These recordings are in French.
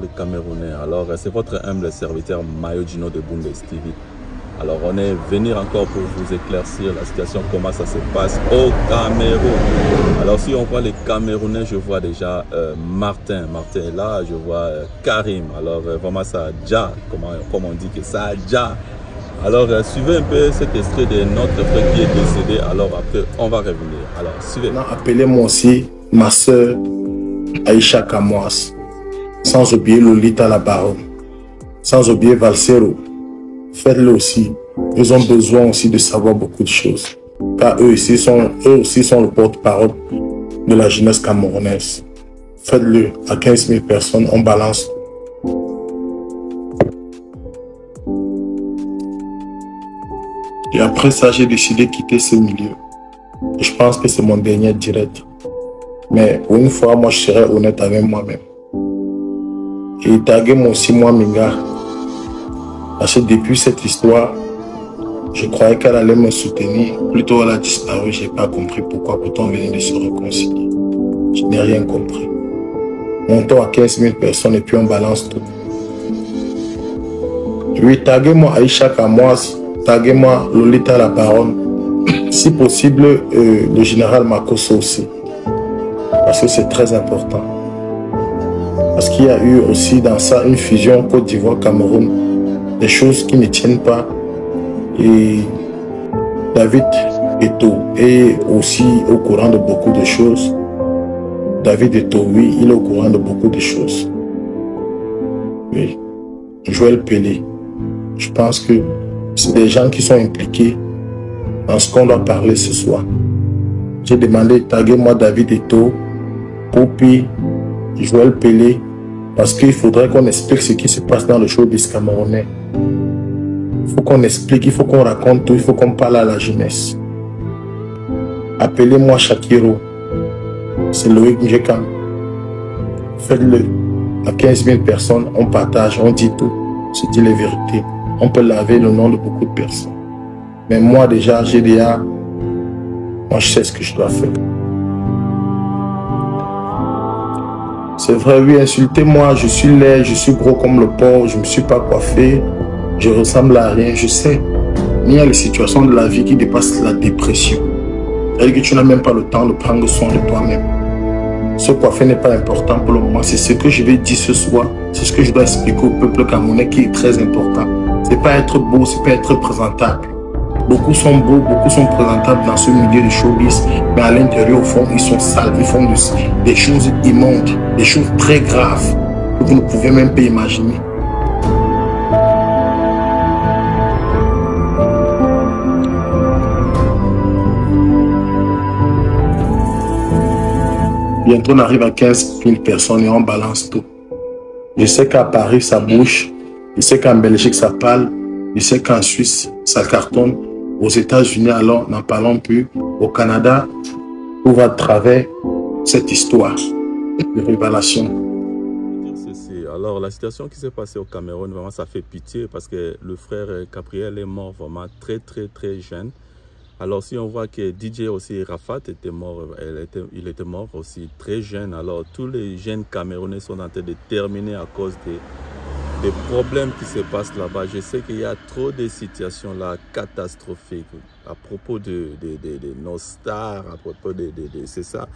les Camerounais, alors c'est votre humble serviteur Mayo Gino de Bundes TV. Alors on est venu encore pour vous éclaircir la situation, comment ça se passe au Cameroun. Alors si on voit les Camerounais, je vois déjà Martin est là, je vois Karim. Alors vraiment ça a déjà, comme on dit que ça a déjà. Alors suivez un peu cet extrait de notre frère qui est décédé, alors après on va revenir. Alors suivez. Appelez-moi aussi ma soeur Aïcha Kamoas, sans oublier Lolita la Baronne, sans oublier Valsero. Faites-le aussi. Ils ont besoin aussi de savoir beaucoup de choses. Car eux aussi sont le porte-parole de la jeunesse camerounaise. Faites-le. À 15 000 personnes, on balance. Et après ça, j'ai décidé de quitter ce milieu. Et je pense que c'est mon dernier direct. Mais pour une fois, moi, je serai honnête avec moi-même. Et taguez-moi aussi, moi, Minga. Parce que depuis cette histoire, je croyais qu'elle allait me soutenir. Plutôt elle a disparu, je n'ai pas compris pourquoi. Pourtant on venait de se réconcilier. Je n'ai rien compris. Montons à 15 000 personnes et puis on balance tout. Oui, taguez-moi Aïcha Kamoas, taguez-moi Lolita la Baronne. Si possible, le général Makosso aussi. Parce que c'est très important. Parce qu'il y a eu aussi dans ça une fusion Côte d'Ivoire-Cameroun. Des choses qui ne tiennent pas. Et David Eto'o est aussi au courant de beaucoup de choses. David Eto'o, oui, il est au courant de beaucoup de choses. Oui. Joël Pelé. Je pense que c'est des gens qui sont impliqués dans ce qu'on doit parler ce soir. J'ai demandé, taguez-moi David Eto'o, Popi, Joël Pelé, parce qu'il faudrait qu'on explique ce qui se passe dans le showbiz camerounais. Il faut qu'on explique, il faut qu'on raconte tout, il faut qu'on parle à la jeunesse. Appelez-moi Shakiro. C'est Loïc Njekam. Faites-le. À 15 000 personnes, on partage, on dit tout. On se dit les vérités. On peut laver le nom de beaucoup de personnes. Mais moi déjà, GDA, moi je sais ce que je dois faire. C'est vrai, oui, insultez-moi, je suis laid, je suis gros comme le porc, je ne me suis pas coiffé, je ressemble à rien, je sais. Mais il y a les situations de la vie qui dépassent la dépression. C'est-à-dire que tu n'as même pas le temps de prendre soin de toi-même. Ce coiffé n'est pas important pour le moment. C'est ce que je vais dire ce soir. C'est ce que je dois expliquer au peuple camerounais qui est très important. C'est pas être beau, c'est pas être présentable. Beaucoup sont beaux, beaucoup sont présentables dans ce milieu de showbiz, mais à l'intérieur, au fond, ils sont sales, ils font des choses immondes, des choses très graves que vous ne pouvez même pas imaginer. Bientôt, on arrive à 15 000 personnes et on balance tout. Je sais qu'à Paris, ça bouge. Je sais qu'en Belgique, ça parle. Je sais qu'en Suisse, ça cartonne. Aux États-Unis, alors, n'en parlons plus. Au Canada, tout va à travers cette histoire de révélation. Alors, la situation qui s'est passée au Cameroun, vraiment, ça fait pitié parce que le frère Gabriel est mort vraiment très jeune. Alors, si on voit que DJ aussi, Rafat, était mort, il était mort aussi très jeune. Alors, tous les jeunes Camerounais sont en train de terminer à cause des problèmes qui se passent là-bas. Je sais qu'il y a trop de situations là catastrophiques à propos de nos stars, à propos c'est ça.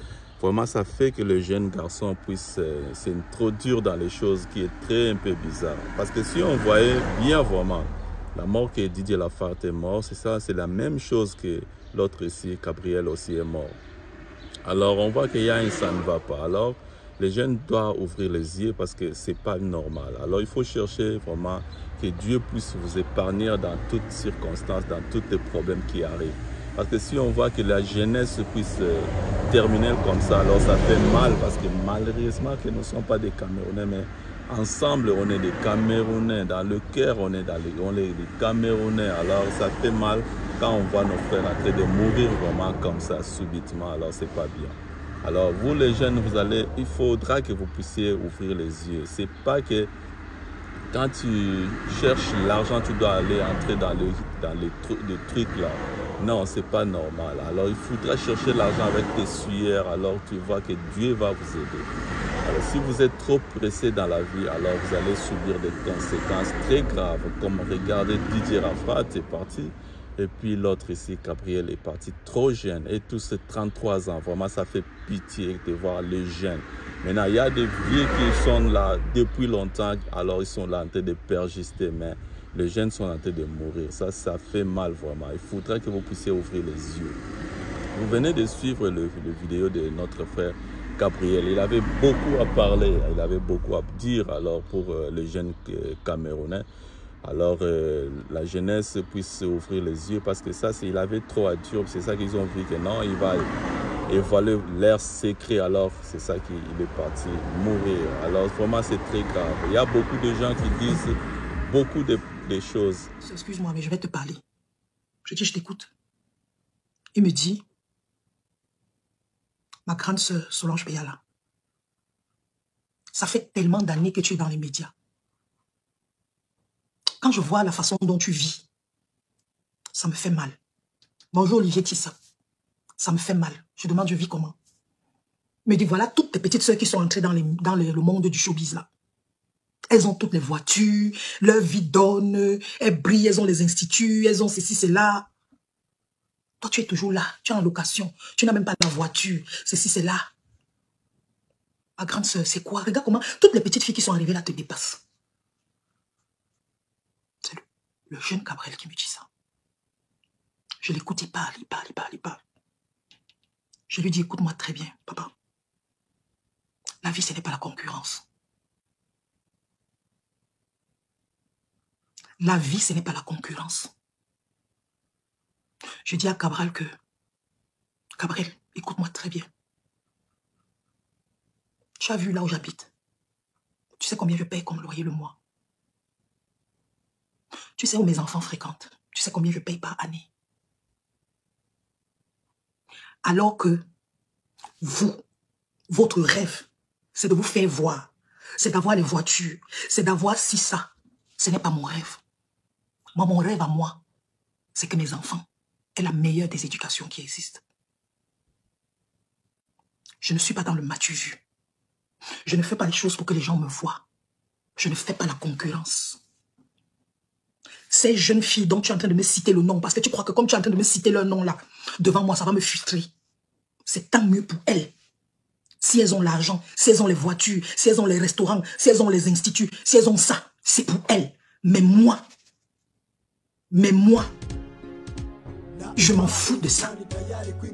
Vraiment, ça fait que le jeune garçon puisse, c'est trop dur dans les choses qui est un peu bizarre. Parce que si on voyait bien vraiment, la mort que Didier Lafarte est mort, c'est ça, c'est la même chose que l'autre ici, Gabriel aussi est mort. Alors on voit qu'il y a un ça ne va pas. Alors les jeunes doivent ouvrir les yeux parce que c'est pas normal. Alors il faut chercher vraiment que Dieu puisse vous épargner dans toutes circonstances, dans tous les problèmes qui arrivent. Parce que si on voit que la jeunesse puisse terminer comme ça, alors ça fait mal parce que malheureusement que nous ne sommes pas des Camerounais, mais ensemble on est des Camerounais. Dans le cœur on est des Camerounais. Alors ça fait mal quand on voit nos frères en train de mourir vraiment comme ça subitement. Alors c'est pas bien. Alors vous les jeunes, il faudra que vous puissiez ouvrir les yeux. C'est pas que quand tu cherches l'argent, tu dois aller entrer dans les trucs là. Non, c'est pas normal. Alors, il faudra chercher l'argent avec tes sueurs. Alors, tu vois que Dieu va vous aider. Alors, si vous êtes trop pressé dans la vie, alors vous allez subir des conséquences très graves. Comme regardez, DJ Rafat est parti. Et puis l'autre ici, Gabriel, est parti trop jeune. Et tous ces 33 ans, vraiment, ça fait pitié de voir les jeunes. Maintenant, il y a des vieux qui sont là depuis longtemps. Alors, ils sont là en train de persister. Mais les jeunes sont en train de mourir. Ça fait mal vraiment. Il faudrait que vous puissiez ouvrir les yeux. Vous venez de suivre le vidéo de notre frère Gabriel. Il avait beaucoup à parler. Il avait beaucoup à dire alors pour les jeunes Camerounais. Alors, la jeunesse puisse ouvrir les yeux parce que ça, il avait trop à dire. C'est ça qu'ils ont vu que non, il va évaluer l'air secret. Alors, c'est ça qu'il est parti mourir. Alors, vraiment, c'est très grave. Il y a beaucoup de gens qui disent beaucoup de choses. Excuse-moi, mais je vais te parler. Je dis, je t'écoute. Il me dit, ma grande sœur, Solange Béala, ça fait tellement d'années que tu es dans les médias. Quand je vois la façon dont tu vis, ça me fait mal. Bonjour Olivier Tissa, ça me fait mal. Je demande, je vis comment? Il me dit, voilà toutes tes petites sœurs qui sont entrées dans le monde du showbiz là. Elles ont toutes les voitures, leur vie donne, elles brillent, elles ont les instituts, elles ont ceci, cela. Toi, tu es toujours là, tu es en location, tu n'as même pas la voiture, ceci, cela. Ma grande sœur, c'est quoi? Regarde comment toutes les petites filles qui sont arrivées là te dépassent. C'est le jeune Gabriel qui me dit ça. Je l'écoute, il parle. Je lui dis, écoute-moi très bien, papa. La vie, ce n'est pas la concurrence. La vie, ce n'est pas la concurrence. Je dis à Cabral que, Gabriel, écoute-moi très bien. Tu as vu là où j'habite. Tu sais combien je paye comme loyer le mois. Tu sais où mes enfants fréquentent. Tu sais combien je paye par année. Alors que vous, votre rêve, c'est de vous faire voir. C'est d'avoir les voitures. C'est d'avoir si ça. Ce n'est pas mon rêve. Moi, mon rêve à moi, c'est que mes enfants aient la meilleure des éducations qui existent. Je ne suis pas dans le m'as-tu vu. Je ne fais pas les choses pour que les gens me voient. Je ne fais pas la concurrence. Ces jeunes filles dont tu es en train de me citer le nom, parce que tu crois que comme tu es en train de me citer leur nom là, devant moi, ça va me frustrer. C'est tant mieux pour elles. Si elles ont l'argent, si elles ont les voitures, si elles ont les restaurants, si elles ont les instituts, si elles ont ça, c'est pour elles. Mais moi, je m'en fous de ça.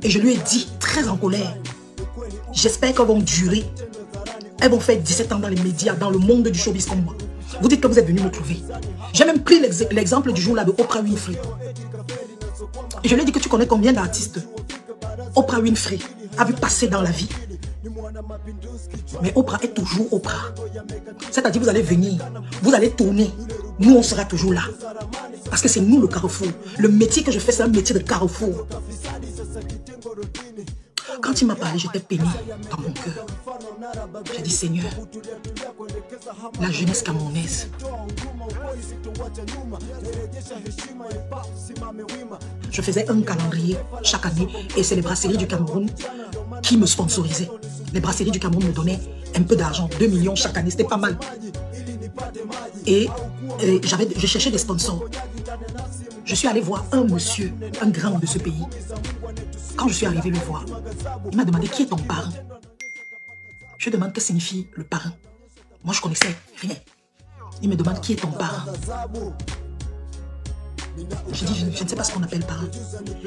Et je lui ai dit, très en colère, j'espère qu'elles vont durer. Elles vont faire 17 ans dans les médias, dans le monde du showbiz comme moi. Vous dites que vous êtes venu me trouver. J'ai même pris l'exemple du jour là de Oprah Winfrey. Et je lui ai dit que tu connais combien d'artistes Oprah Winfrey a vu passer dans la vie. Mais Oprah est toujours Oprah. C'est-à-dire vous allez venir, vous allez tourner. Nous, on sera toujours là. Parce que c'est nous le carrefour. Le métier que je fais, c'est un métier de carrefour. Quand il m'a parlé, j'étais peiné dans mon cœur. J'ai dit, Seigneur, la jeunesse camerounaise. Je faisais un calendrier chaque année et c'est les brasseries du Cameroun qui me sponsorisaient. Les brasseries du Cameroun me donnaient un peu d'argent, 2 millions chaque année, c'était pas mal. Et je cherchais des sponsors. Je suis allé voir un monsieur, un grand de ce pays. Quand je suis arrivé le voir, il m'a demandé qui est ton parrain. Je lui demande que signifie le parrain. Moi je connaissais rien. Il me demande qui est ton parrain. Je dis je ne sais pas ce qu'on appelle parrain.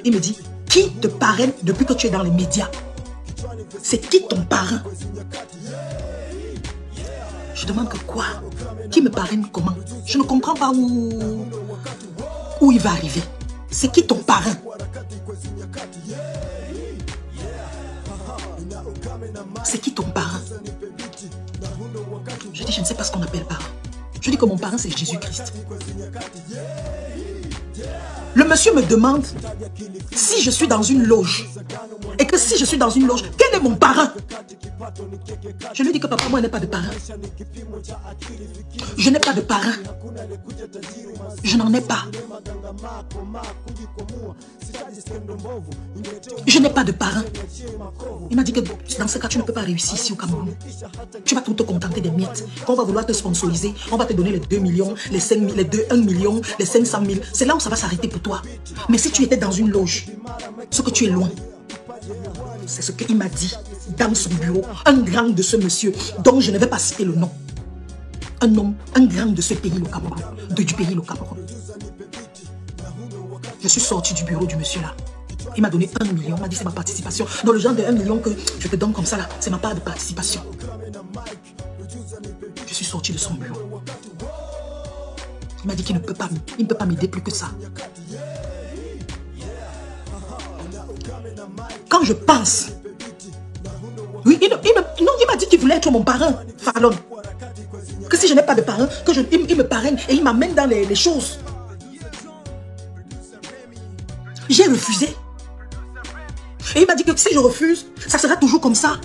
Il me dit qui te parraine depuis que tu es dans les médias. C'est qui ton parrain? Je demande que quoi? Qui me parraine comment? Je ne comprends pas où il va arriver. C'est qui ton parrain? C'est qui ton parrain? Je dis, je ne sais pas ce qu'on appelle parrain. Je dis que mon parrain, c'est Jésus-Christ. Le monsieur me demande si je suis dans une loge et que que si je suis dans une loge, quel est mon parrain? Je lui dis que papa, moi, je n'ai pas de parrain. Je n'ai pas de parrain. Je n'en ai pas. Je n'ai pas de parrain. Il m'a dit que dans ce cas, tu ne peux pas réussir ici au Cameroun. Tu vas tout te contenter des miettes. Quand on va vouloir te sponsoriser, on va te donner les 2 millions, les 5 000, les 1 million, les 500 000. C'est là où ça va s'arrêter pour toi. Mais si tu étais dans une loge, ce que tu es loin, c'est ce qu'il m'a dit dans son bureau. Un grand de ce monsieur, dont je ne vais pas citer le nom. Un homme, un grand de ce pays, le Cameroun. Du pays, le Cameroun. Je suis sorti du bureau du monsieur là. Il m'a donné 1 million. Il m'a dit c'est ma participation. Dans le genre de 1 million que je te donne comme ça là, c'est ma part de participation. Je suis sorti de son bureau. Il m'a dit qu'il ne peut pas m'aider plus que ça. Quand je pense, oui, il m'a dit qu'il voulait être mon parrain, Fallon. Que si je n'ai pas de parrain, il me parraine et il m'amène dans les choses. J'ai refusé. Et il m'a dit que si je refuse, ça sera toujours comme ça.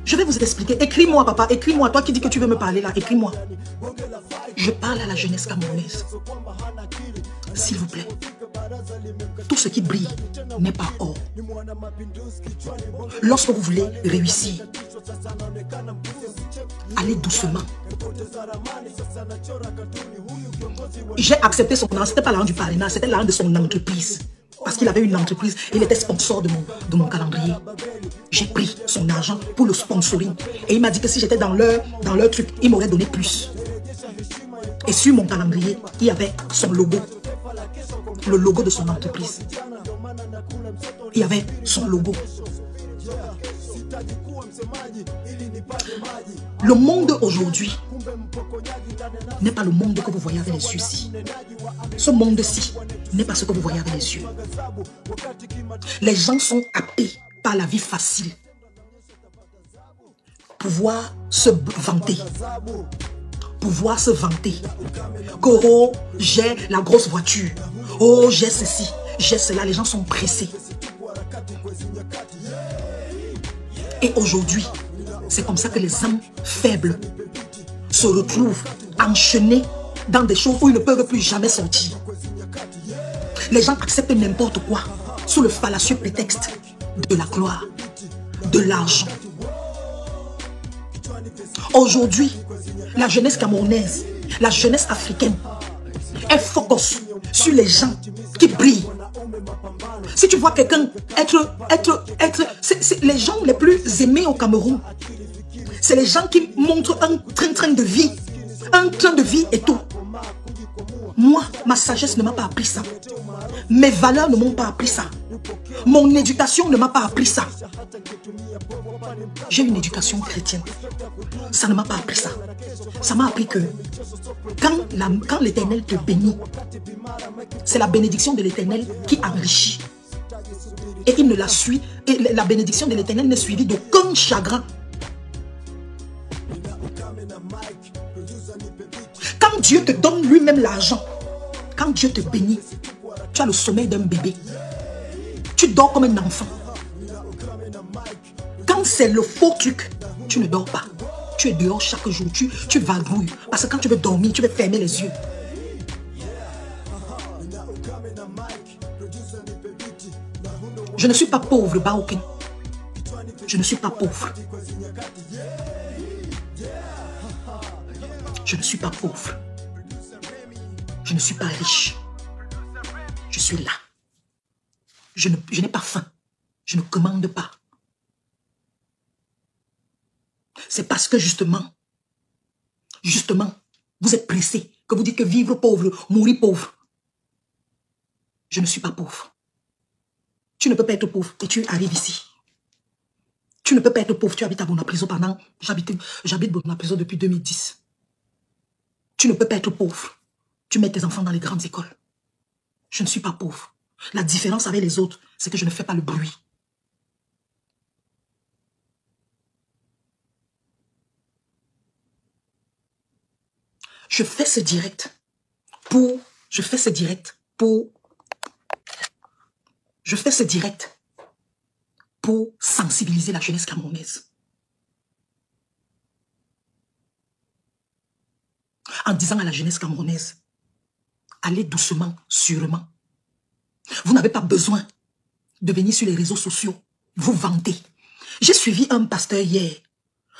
Je vais vous expliquer. Écris-moi, papa. Écris-moi. Toi qui dis que tu veux me parler là, écris-moi. Je parle à la jeunesse camerounaise. S'il vous plaît. Tout ce qui brille n'est pas or. Lorsque vous voulez réussir, allez doucement. J'ai accepté son nom. C'était pas l'argent du parrainage, c'était l'argent de son entreprise. Parce qu'il avait une entreprise et il était sponsor de mon calendrier. J'ai pris son argent pour le sponsoring. Et il m'a dit que si j'étais dans leur truc, il m'aurait donné plus. Et sur mon calendrier, il y avait son logo. Le logo de son entreprise. Il y avait son logo. Le monde aujourd'hui n'est pas le monde que vous voyez avec les yeux-ci. Ce monde-ci n'est pas ce que vous voyez avec les yeux. Les gens sont happés par la vie facile. Pouvoir se vanter. Pouvoir se vanter. Que oh, j'ai la grosse voiture. Oh, j'ai ceci, j'ai cela. Les gens sont pressés. Et aujourd'hui, c'est comme ça que les âmes faibles se retrouvent enchaînés dans des choses où ils ne peuvent plus jamais sortir. Les gens acceptent n'importe quoi sous le fallacieux prétexte de la gloire, de l'argent. Aujourd'hui, la jeunesse camerounaise, la jeunesse africaine est focus sur les gens qui brillent. Si tu vois quelqu'un c'est les gens les plus aimés au Cameroun. C'est les gens qui montrent un train de vie. Un train de vie et tout. Moi, ma sagesse ne m'a pas appris ça. Mes valeurs ne m'ont pas appris ça. Mon éducation ne m'a pas appris ça. J'ai une éducation chrétienne. Ça ne m'a pas appris ça. Ça m'a appris que quand l'Éternel te bénit, c'est la bénédiction de l'Éternel qui enrichit. Et il ne la suit. Et la bénédiction de l'Éternel n'est suivie d'aucun chagrin. Quand Dieu te donne lui-même l'argent, quand Dieu te bénit, tu as le sommeil d'un bébé. Tu dors comme un enfant. Quand c'est le faux truc, tu ne dors pas. Tu es dehors chaque jour, tu vadrouilles. Parce que quand tu veux dormir, tu veux fermer les yeux. Je ne suis pas pauvre, Baoken. Je ne suis pas pauvre. Je ne suis pas pauvre. Je ne suis pas riche. Je suis là. Je n'ai pas faim. Je ne commande pas. C'est parce que justement, vous êtes pressé, que vous dites que vivre pauvre, mourir pauvre. Je ne suis pas pauvre. Tu ne peux pas être pauvre et tu arrives ici. Tu ne peux pas être pauvre, tu habites à Bonapriso pendant... J'habite Bonapriso depuis 2010. Tu ne peux pas être pauvre. Tu mets tes enfants dans les grandes écoles. Je ne suis pas pauvre. La différence avec les autres, c'est que je ne fais pas le bruit. Je fais ce direct Je fais ce direct pour sensibiliser la jeunesse camerounaise. En disant à la jeunesse camerounaise, allez doucement, sûrement. Vous n'avez pas besoin de venir sur les réseaux sociaux, vous vanter. J'ai suivi un pasteur hier.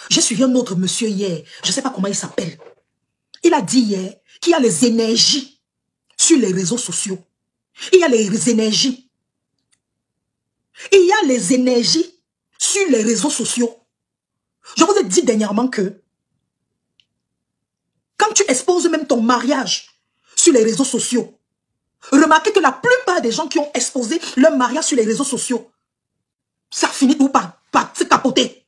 J'ai suivi un autre monsieur hier. Je ne sais pas comment il s'appelle. Il a dit hier qu'il y a les énergies sur les réseaux sociaux. Il y a les énergies. Il y a les énergies sur les réseaux sociaux. Je vous ai dit dernièrement que quand tu exposes même ton mariage sur les réseaux sociaux, remarquez que la plupart des gens qui ont exposé leur mariage sur les réseaux sociaux, ça finit tout par se capoter.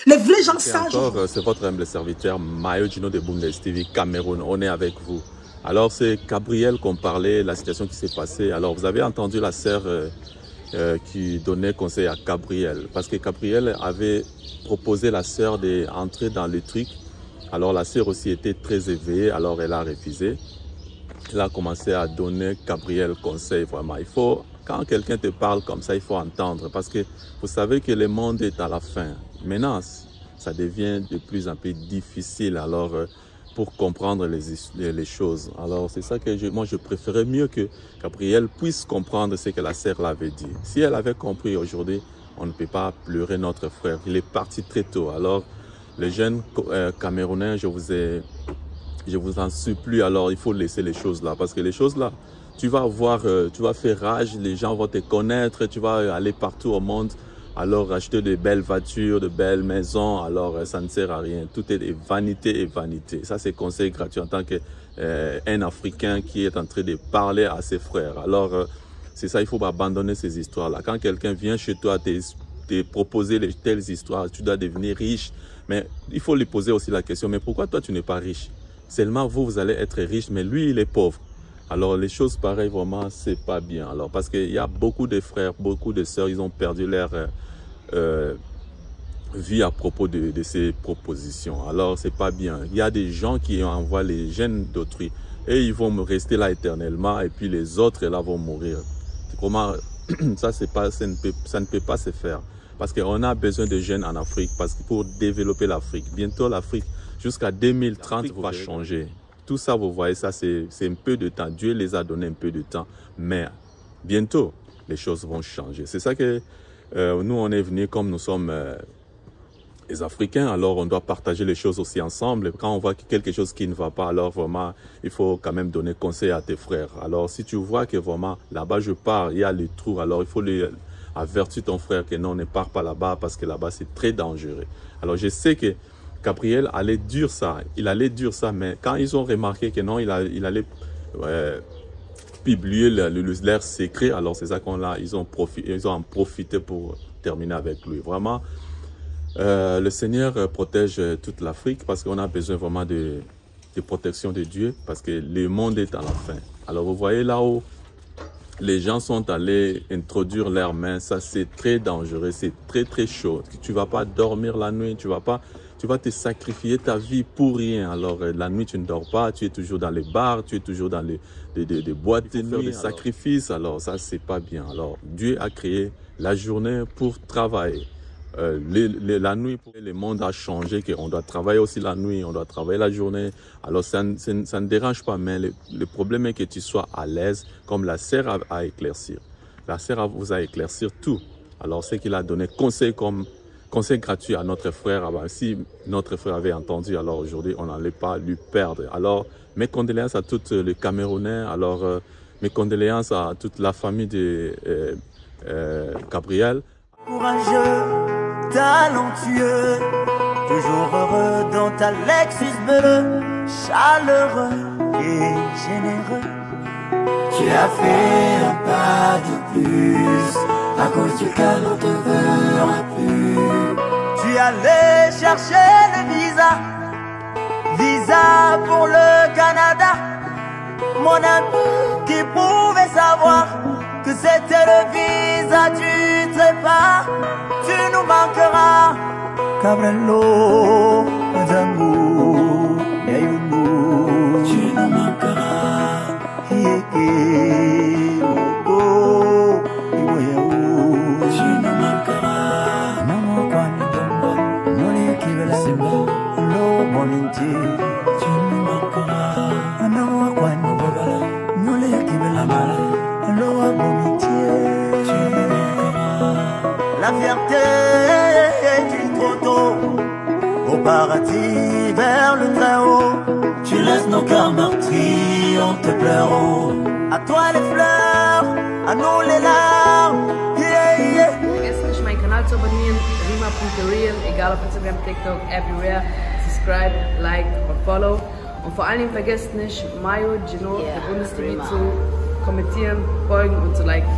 Les vrais gens sages. C'est votre humble serviteur, Mayo Gino de Bundes TV, Cameroun. On est avec vous. Alors, c'est Gabriel qu'on parlait, la situation qui s'est passée. Alors, vous avez entendu la sœur qui donnait conseil à Gabriel. Parce que Gabriel avait proposé la sœur d'entrer dans le truc. Alors, la sœur aussi était très éveillée. Alors, elle a refusé. Elle a commencé à donner Gabriel conseil. Vraiment, il faut, quand quelqu'un te parle comme ça, il faut entendre. Parce que vous savez que le monde est à la fin. Maintenant, ça devient de plus en plus difficile. Alors, pour comprendre les choses. Alors, c'est ça que moi, je préférais mieux que Gabriel puisse comprendre ce que la sœur l'avait dit. Si elle avait compris aujourd'hui, on ne peut pas pleurer notre frère. Il est parti très tôt. Alors, les jeunes Camerounais, je vous en supplie, alors il faut laisser les choses là. Parce que les choses là, tu vas voir, tu vas faire rage, les gens vont te connaître, tu vas aller partout au monde. Alors, acheter de belles voitures, de belles maisons, alors ça ne sert à rien. Tout est vanité et vanité. Ça, c'est conseil gratuit en tant qu'un Africain qui est en train de parler à ses frères. Alors, c'est ça, il faut abandonner ces histoires-là. Quand quelqu'un vient chez toi te proposer telles histoires, tu dois devenir riche. Mais il faut lui poser aussi la question, mais pourquoi toi, tu n'es pas riche? Seulement, vous allez être riche, mais lui, il est pauvre. Alors, les choses pareilles, vraiment, c'est pas bien. Alors, parce qu'il y a beaucoup de frères, beaucoup de sœurs, ils ont perdu leur vie à propos de ces propositions. Alors, c'est pas bien. Il y a des gens qui envoient les gènes d'autrui et ils vont rester là éternellement et puis les autres, là, vont mourir. Comment ça, ça ne peut pas se faire. Parce qu'on a besoin de jeunes en Afrique pour développer l'Afrique. Bientôt, l'Afrique, jusqu'à 2030, va changer. Tout ça, vous voyez, ça, c'est un peu de temps. Dieu les a donné un peu de temps. Mais bientôt, les choses vont changer. C'est ça que nous, on est venus comme nous sommes les Africains. Alors, on doit partager les choses aussi ensemble. Quand on voit quelque chose qui ne va pas, alors vraiment, il faut quand même donner conseil à tes frères. Alors, si tu vois que vraiment, là-bas, je pars, il y a les trous. Alors, il faut avertir ton frère que non, ne pars pas là-bas parce que là-bas, c'est très dangereux. Alors, je sais que Gabriel allait dire ça. Il allait dire ça, mais quand ils ont remarqué que non, il allait publier leur secret, alors c'est ça ils ont en profité pour terminer avec lui. Vraiment, le Seigneur protège toute l'Afrique parce qu'on a besoin vraiment de protection de Dieu parce que le monde est à la fin. Alors, vous voyez là où les gens sont allés introduire leurs mains, ça c'est très dangereux, c'est très très chaud. Tu ne vas pas dormir la nuit, tu vas te sacrifier ta vie pour rien. Alors la nuit tu ne dors pas, tu es toujours dans les bars, tu es toujours dans les boîtes de nuit, des sacrifices. Alors ça c'est pas bien. Alors Dieu a créé la journée pour travailler. La nuit, le monde a changé, qu'on doit travailler aussi la nuit, on doit travailler la journée. Alors ça ne dérange pas, mais le problème est que tu sois à l'aise, comme la sœur a éclairci. La sœur vous a éclairci tout. Alors ce qu'il a donné conseil gratuit à notre frère, si notre frère avait entendu, alors aujourd'hui on n'allait pas lui perdre. Alors mes condoléances à tous les Camerounais, alors mes condoléances à toute la famille de Gabriel. Courageux, talentueux, toujours heureux dans ta Lexus bleue, chaleureux et généreux. Tu as fait un pas de plus, à cause duquel on te verra plus. Tu allais chercher le visa pour le Canada. Mon ami qui pouvait savoir que c'était le visa du trépas. Tu nous manqueras, Cabrelo, Mazamou, Yayounou. Tu nous manqueras. bâtis vers le très haut. Tu laisses nos cœurs meurtris, on te pleure haut. À toi les fleurs, à nous les larmes. Vergessen nicht meinen Kanal zu abonnieren, Rima.thereal, egal auf Instagram, TikTok, everywhere. Subscribe, like und follow. Und vor allen Dingen vergesst nicht, Mayo, Gino, der Bundestv zu kommentieren, folgen und zu liken.